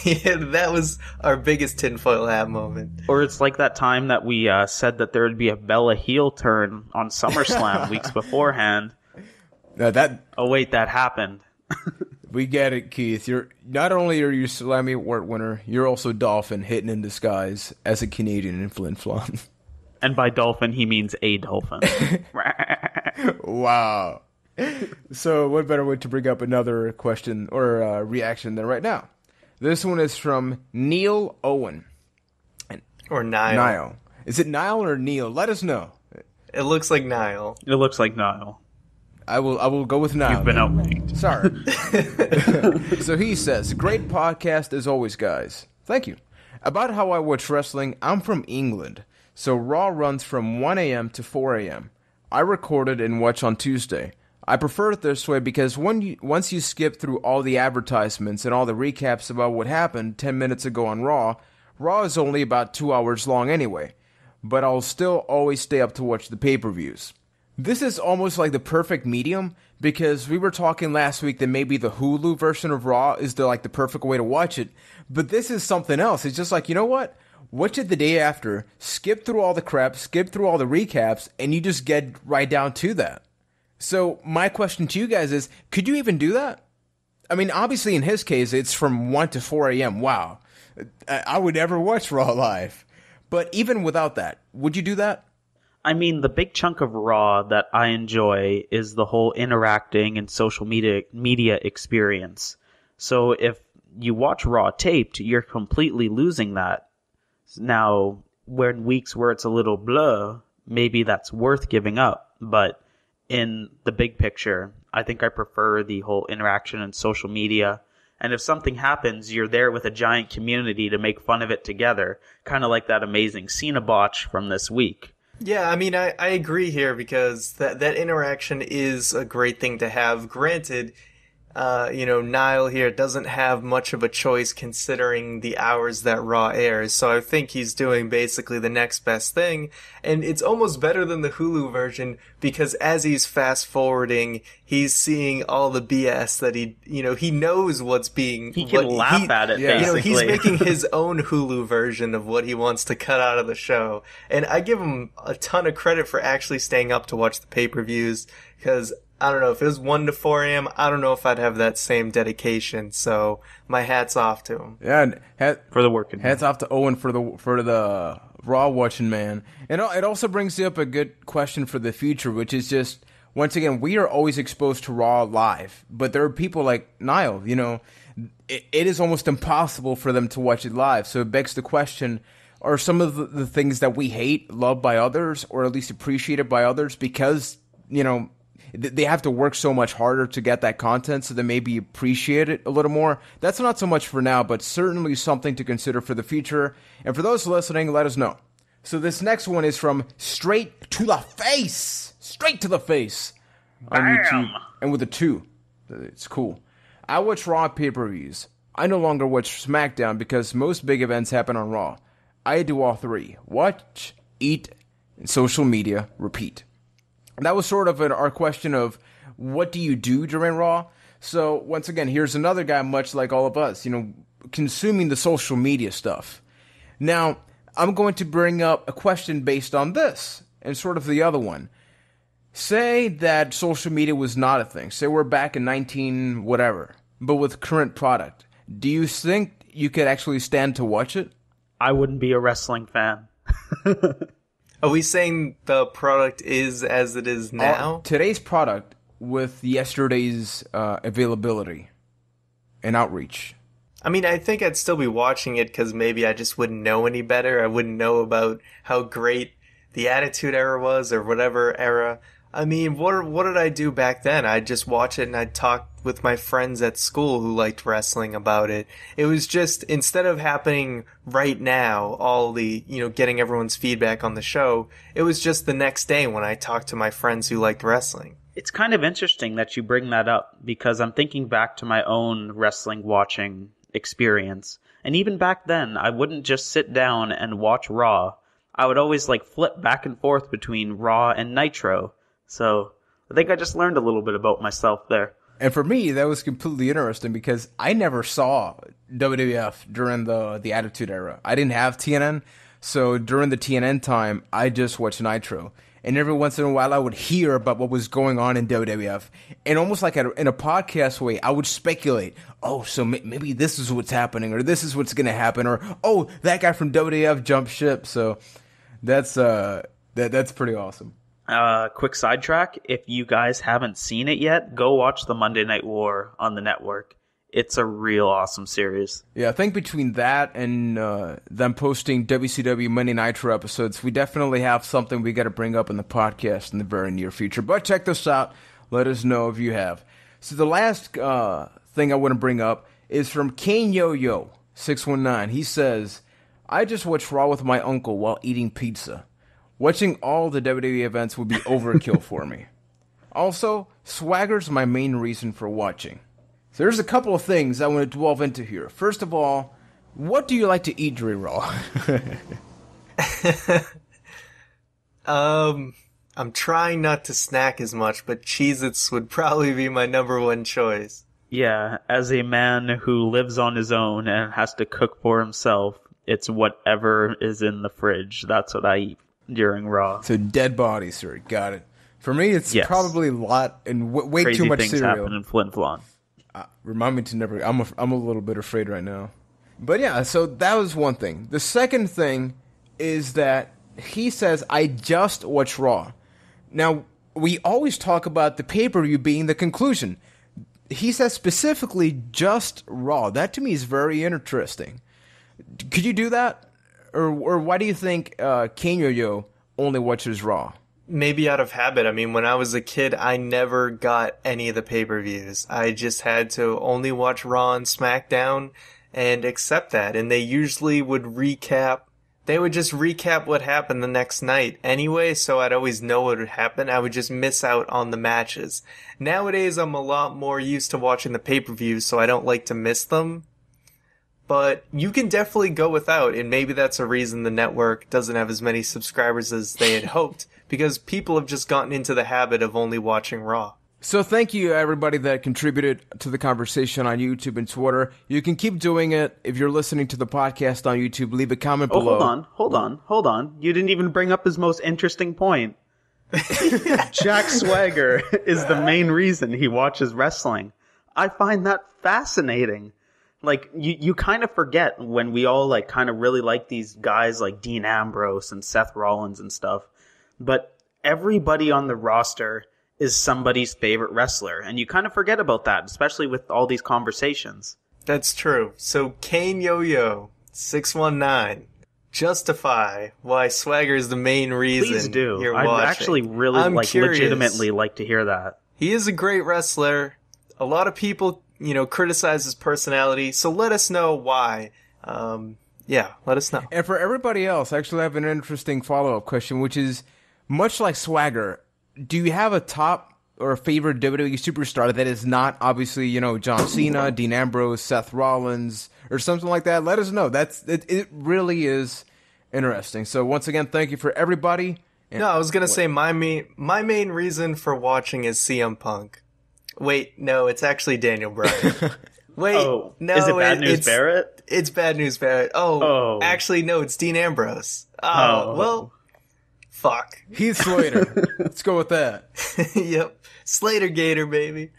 Yeah, that was our biggest tinfoil hat moment. Or it's like that time that we said that there would be a Bella heel turn on SummerSlam weeks beforehand. Oh wait, that happened. We get it, Keith. You're not only are you Slammy Award winner, you're also Dolphin hidden in disguise as a Canadian in Flin Flon. And by dolphin, he means a dolphin. Wow. So what better way to bring up another question or reaction than right now? This one is from Neil Owen. Or Niall. Niall. Is it Niall or Neil? Let us know. It looks like Niall. It looks like Niall. I will go with Niall. You've been outranked. Sorry. So he says, great podcast as always, guys. Thank you. About how I watch wrestling, I'm from England, so Raw runs from 1 a.m. to 4 a.m. I record it and watch on Tuesday. I prefer it this way because once you skip through all the advertisements and all the recaps about what happened 10 minutes ago on Raw is only about 2 hours long anyway, but I'll still always stay up to watch the pay-per-views. This is almost like the perfect medium, because we were talking last week that maybe the Hulu version of Raw is the perfect way to watch it, but this is something else. It's just like, you know what? Watch it the day after, skip through all the crap, skip through all the recaps, and you just get right down to that. So my question to you guys is, could you even do that? I mean, obviously in his case, it's from 1 to 4 a.m. Wow. I would never watch Raw live. But even without that, would you do that? I mean, the big chunk of Raw that I enjoy is the whole interacting and social media experience. So if you watch Raw taped, you're completely losing that. Now, when weeks where it's a little blah, maybe that's worth giving up. But in the big picture, I think I prefer the whole interaction and social media. And if something happens, you're there with a giant community to make fun of it together. Kind of like that amazing Cena botch from this week. Yeah, I mean, I agree here, because that interaction is a great thing to have. Granted, Niall here doesn't have much of a choice considering the hours that Raw airs, so I think he's doing basically the next best thing, and it's almost better than the Hulu version because as he's fast forwarding, he's seeing all the BS that he knows what's being... He can laugh at it, basically. He's making his own Hulu version of what he wants to cut out of the show, and I give him a ton of credit for actually staying up to watch the pay-per-views, because... I don't know, if it was 1 to 4 a.m., I don't know if I'd have that same dedication, so my hat's off to him. Yeah, for the working hats off to Owen for the Raw watching man. And it also brings up a good question for the future, which is just, once again, we are always exposed to Raw live, but there are people like Niall, it is almost impossible for them to watch it live, so it begs the question, are some of the things that we hate loved by others, or at least appreciated by others because, they have to work so much harder to get that content, so they maybe appreciate it a little more. That's not so much for now, but certainly something to consider for the future. And for those listening, let us know. So this next one is from Straight to the Face. Straight to the Face. On YouTube. And with a 2. It's cool. I watch Raw pay-per-views. I no longer watch SmackDown because most big events happen on Raw. I do all 3. Watch, eat, and social media, repeat. That was sort of our question of what do you do during Raw? So once again, here's another guy much like all of us, consuming the social media stuff. Now, I'm going to bring up a question based on this and sort of the other one. Say that social media was not a thing. Say we're back in 19 whatever, but with current product. Do you think you could actually stand to watch it? I wouldn't be a wrestling fan. Are we saying the product is as it is now? Today's product with yesterday's availability and outreach. I mean, I think I'd still be watching it because maybe I just wouldn't know any better. I wouldn't know about how great the Attitude Era was or whatever era. I mean, what did I do back then? I'd just watch it and I'd talk with my friends at school who liked wrestling about it. It was just, instead of happening right now, all the, getting everyone's feedback on the show, it was just the next day when I talked to my friends who liked wrestling. It's kind of interesting that you bring that up because I'm thinking back to my own wrestling watching experience. And even back then, I wouldn't just sit down and watch Raw. I would always flip back and forth between Raw and Nitro. So I think I just learned a little bit about myself there. And for me, that was completely interesting because I never saw WWF during the Attitude Era. I didn't have TNN, so during the TNN time, I just watched Nitro. And every once in a while, I would hear about what was going on in WWF. And almost like in a podcast way, I would speculate, oh, so maybe this is what's happening, or this is what's going to happen, or, oh, that guy from WWF jumped ship. So that's pretty awesome. Quick sidetrack. If you guys haven't seen it yet, go watch the Monday Night War on the network. It's a real awesome series. Yeah, I think between that and them posting WCW Monday Nitro episodes, we definitely have something we got to bring up in the podcast in the very near future. But check this out. Let us know if you have. So the last thing I want to bring up is from Kane Yo-Yo 619. He says, I just watched Raw with my uncle while eating pizza. Watching all the WWE events would be overkill for me. Also, Swagger's my main reason for watching. So there's a couple of things I want to delve into here. First of all, what do you like to eat during Raw? I'm trying not to snack as much, but Cheez-Its would probably be my number one choice. Yeah, as a man who lives on his own and has to cook for himself, it's whatever is in the fridge. That's what I eat during Raw. So dead bodies, sir. Got it. For me, it's probably a lot and way Crazy too much things cereal. happen in Flin Flon. Remind me to never. I'm a little bit afraid right now. But yeah, so that was one thing. The second thing is that he says, I just watch Raw. Now, we always talk about the pay-per-view being the conclusion. He says specifically just Raw. That to me is very interesting. Could you do that? Or why do you think Kane Yo-Yo only watches Raw? Maybe out of habit. I mean, when I was a kid, I never got any of the pay-per-views. I just had to only watch Raw and SmackDown and accept that. And they usually would recap they would just recap what happened the next night anyway, so I'd always know what would happen. I would just miss out on the matches. Nowadays, I'm a lot more used to watching the pay-per-views, so I don't like to miss them. But you can definitely go without, and maybe that's a reason the network doesn't have as many subscribers as they had hoped, because people have just gotten into the habit of only watching Raw. So thank you, everybody that contributed to the conversation on YouTube and Twitter. You can keep doing it. If you're listening to the podcast on YouTube, leave a comment below. Hold on. You didn't even bring up his most interesting point. Jack Swagger is the main reason he watches wrestling. I find that fascinating. Like, you kind of forget when we all, like, kind of really like these guys like Dean Ambrose and Seth Rollins and stuff. But everybody on the roster is somebody's favorite wrestler. And you kind of forget about that, especially with all these conversations. That's true. So Kane Yo-Yo, 619, justify why Swagger is the main reason. Please do. You're I'd watching. actually really, legitimately like to hear that. He is a great wrestler. A lot of people, criticize his personality. So let us know why. Let us know. And for everybody else, I actually have an interesting follow-up question, which is, much like Swagger, do you have a top or a favorite WWE superstar that is not obviously, John Cena, Dean Ambrose, Seth Rollins, or something like that? Let us know. It really is interesting. So once again, thank you for everybody. No, I was gonna say my main reason for watching is CM Punk. Wait, no, it's actually Daniel Bryan. Wait, no, is it Bad News Barrett? It's Bad News Barrett. Actually, no, it's Dean Ambrose. Well. Fuck. Heath Slater. Let's go with that. Yep. Slater Gator, baby.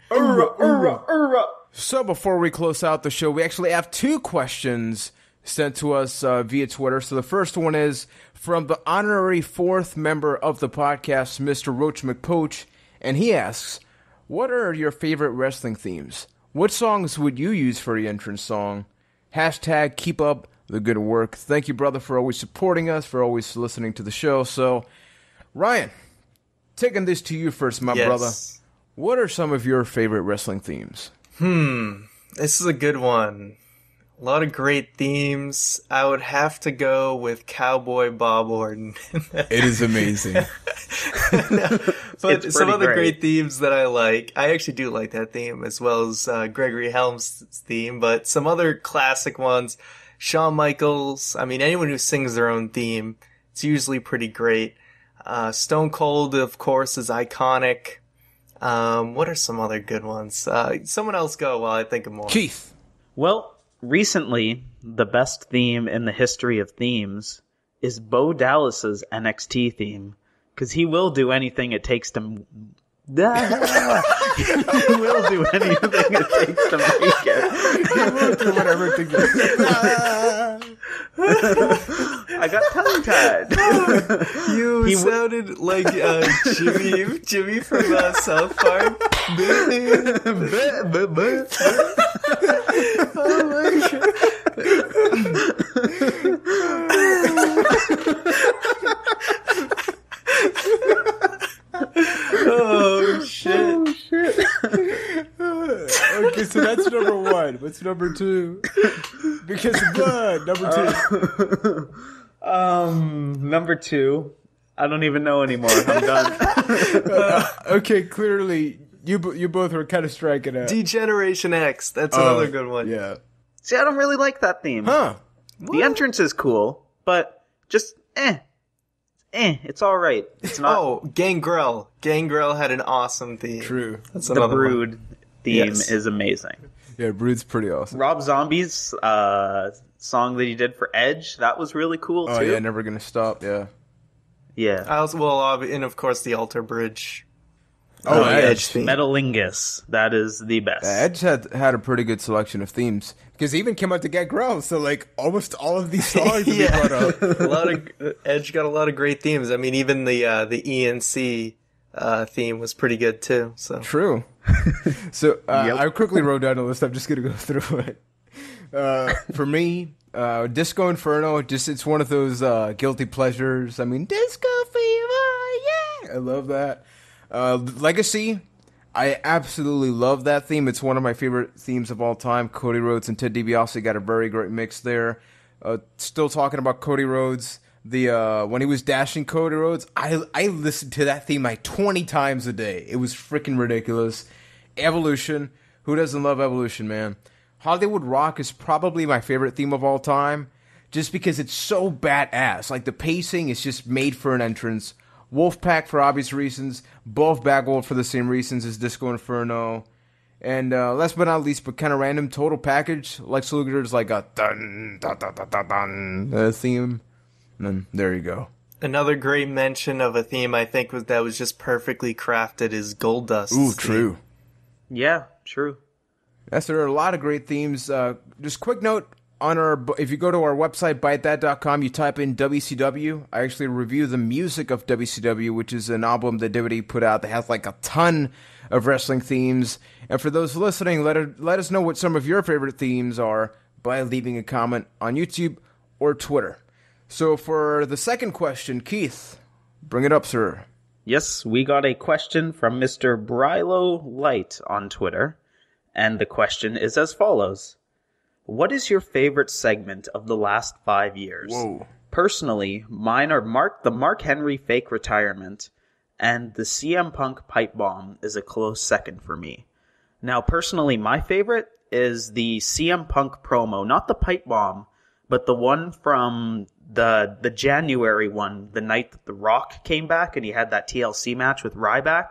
So before we close out the show, we actually have 2 questions sent to us via Twitter. So the first one is from the honorary 4th member of the podcast, Mr. Roach McPoach, and he asks, what are your favorite wrestling themes? What songs would you use for the entrance song? # keep up the good work. Thank you, brother, for always supporting us, for always listening to the show. So, Ryan, taking this to you first, my brother. What are some of your favorite wrestling themes? This is a good one. A lot of great themes. I would have to go with Cowboy Bob Orton. It is amazing. But some other great themes that I like. I actually do like that theme, as well as Gregory Helms' theme, but some other classic ones. Shawn Michaels, anyone who sings their own theme, it's usually pretty great. Stone Cold, of course, is iconic. What are some other good ones? Someone else go while I think of more. Keith. Well, recently, the best theme in the history of themes is Bo Dallas's NXT theme, because he will do anything it takes to... he will do anything it takes to make it. He will do whatever it takes. I got tongue-tied. You sounded like Jimmy from South Park. Oh my God. Oh shit. Okay, so that's number 1. What's number 2? Because of blood. Number 2. Number 2. I don't even know anymore. I'm done. Okay, clearly you both were kind of striking out. Degeneration X. That's another good one. Yeah. See, I don't really like that theme. Huh. The entrance is cool, but just it's all right. It's not. Oh, Gangrel. Gangrel had an awesome theme. True. That's the another Brood one. theme Yes. is amazing. Yeah, Brood's pretty awesome. Rob Zombie's song that he did for Edge, that was really cool too. Oh yeah, Never Gonna Stop. Yeah. Yeah. I also, and of course the Alter Bridge. Oh, Edge theme. Metalingus, that is the best. Edge had a pretty good selection of themes because he even came out to Get Ground. So like almost all of these songs that he brought up. Edge got a lot of great themes. Even the ENC theme was pretty good too. So True. So I quickly wrote down a list. I'm just gonna go through it. For me, Disco Inferno. It's one of those guilty pleasures. Disco Fever. Yeah, I love that. Legacy, I absolutely love that theme. It's one of my favorite themes of all time. Cody Rhodes and Ted DiBiase got a very great mix there. Still talking about Cody Rhodes. When he was dashing Cody Rhodes, I listened to that theme like 20 times a day. It was freaking ridiculous. Evolution. Who doesn't love Evolution, man? Hollywood Rock is probably my favorite theme of all time, just because it's so badass. Like, the pacing is just made for an entrance. Wolfpack for obvious reasons. Both Bagwell for the same reasons as Disco Inferno. And last but not least, but kind of random, Total Package. Lex Luger's like a dun dun dun dun dun dun theme. And then there you go. Another great mention of a theme I think that was just perfectly crafted is Goldust's Ooh, true. theme. Yeah, true. Yes, there are a lot of great themes. Just quick note, if you go to our website, bytethat.com, you type in WCW. I actually review the music of WCW, which is an album that DVD put out that has like a ton of wrestling themes. And for those listening, let us know what some of your favorite themes are by leaving a comment on YouTube or Twitter. So for the second question, Keith, bring it up, sir. Yes, we got a question from Mr. Brylo Light on Twitter. And the question is as follows. What is your favorite segment of the last 5 years? Whoa. Personally, mine are the Mark Henry fake retirement, and the CM Punk pipe bomb is a close second for me. Now, personally, my favorite is the CM Punk promo, not the pipe bomb, but the one from the January one, the night that The Rock came back and he had that TLC match with Ryback,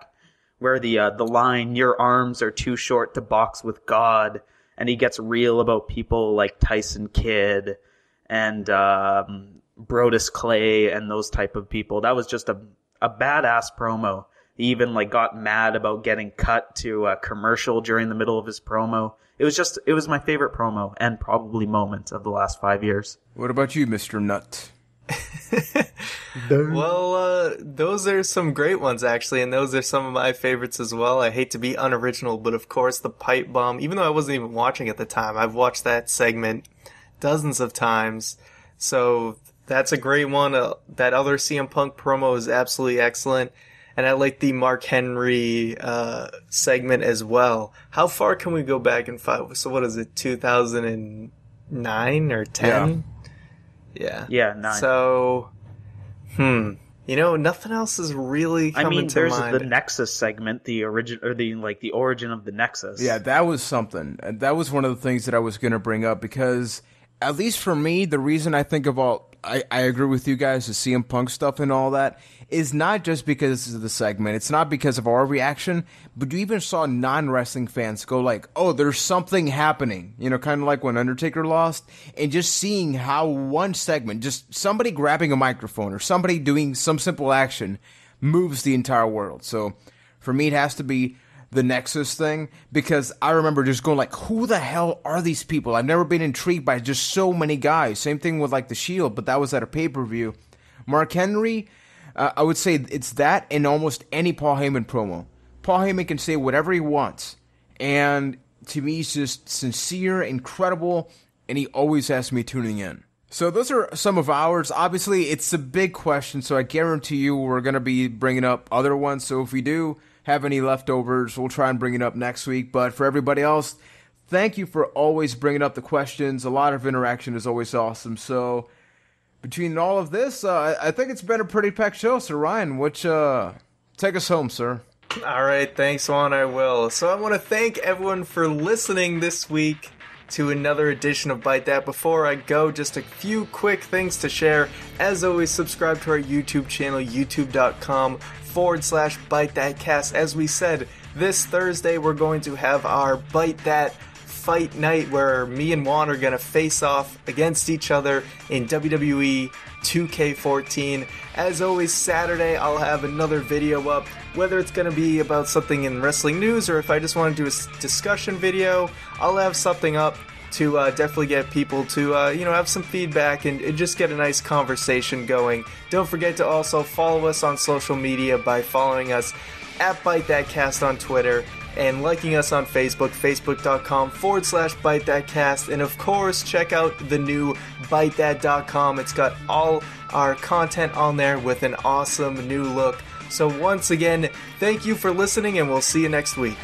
where the line, "Your arms are too short to box with God," and he gets real about people like Tyson Kidd and Brodus Clay and those type of people. That was just a badass promo. He even got mad about getting cut to a commercial during the middle of his promo. It was my favorite promo and probably moment of the last 5 years. What about you, Mr. Nut? Well, those are some great ones, actually, and those are some of my favorites as well. I hate to be unoriginal, but of course, the pipe bomb, even though I wasn't even watching at the time, I've watched that segment dozens of times. So that's a great one. That other CM Punk promo is absolutely excellent. And I like the Mark Henry segment as well. How far can we go back in five? So what is it, 2009 or 10? Yeah. Yeah, 9. So, nothing else is really coming to mind. There's the Nexus segment, the origin, or the origin of the Nexus. Yeah, that was something. And that was one of the things that I was going to bring up because, at least for me, the reason I think about I agree with you guys, the CM Punk stuff and all that, is not just because of the segment. It's not because of our reaction, but you even saw non-wrestling fans go like, oh, there's something happening. Kind of like when Undertaker lost. And just seeing how one segment, just somebody grabbing a microphone or somebody doing some simple action moves the entire world. So for me, it has to be the Nexus thing, because I remember just going like, who the hell are these people? I've never been intrigued by just so many guys. Same thing with the Shield, but that was at a pay-per-view. Mark Henry, I would say it's that and almost any Paul Heyman promo. Paul Heyman can say whatever he wants, and to me he's just sincere, incredible, and he always has me tuning in. So those are some of ours. Obviously, it's a big question, so I guarantee you we're going to be bringing up other ones. So if we do have any leftovers, we'll try and bring it up next week. But for everybody else, thank you for always bringing up the questions. A lot of interaction is always awesome. So between all of this, I think it's been a pretty packed show. So Ryan, take us home, sir. All right, thanks, Juan. I will. So I want to thank everyone for listening this week to another edition of Byte That. Before I go, just a few quick things to share. As always, subscribe to our YouTube channel, youtube.com/Byte That Cast. As we said, this Thursday we're going to have our Byte That Fight Night where me and Juan are going to face off against each other in WWE 2K14. As always, Saturday I'll have another video up, whether it's going to be about something in wrestling news or if I just want to do a discussion video, I'll have something up to definitely get people to have some feedback and just get a nice conversation going. Don't forget to also follow us on social media by following us at Byte That Cast on Twitter and liking us on Facebook, facebook.com/Byte That Cast. And of course, check out the new ByteThat.com. It's got all our content on there with an awesome new look. So once again, thank you for listening and we'll see you next week.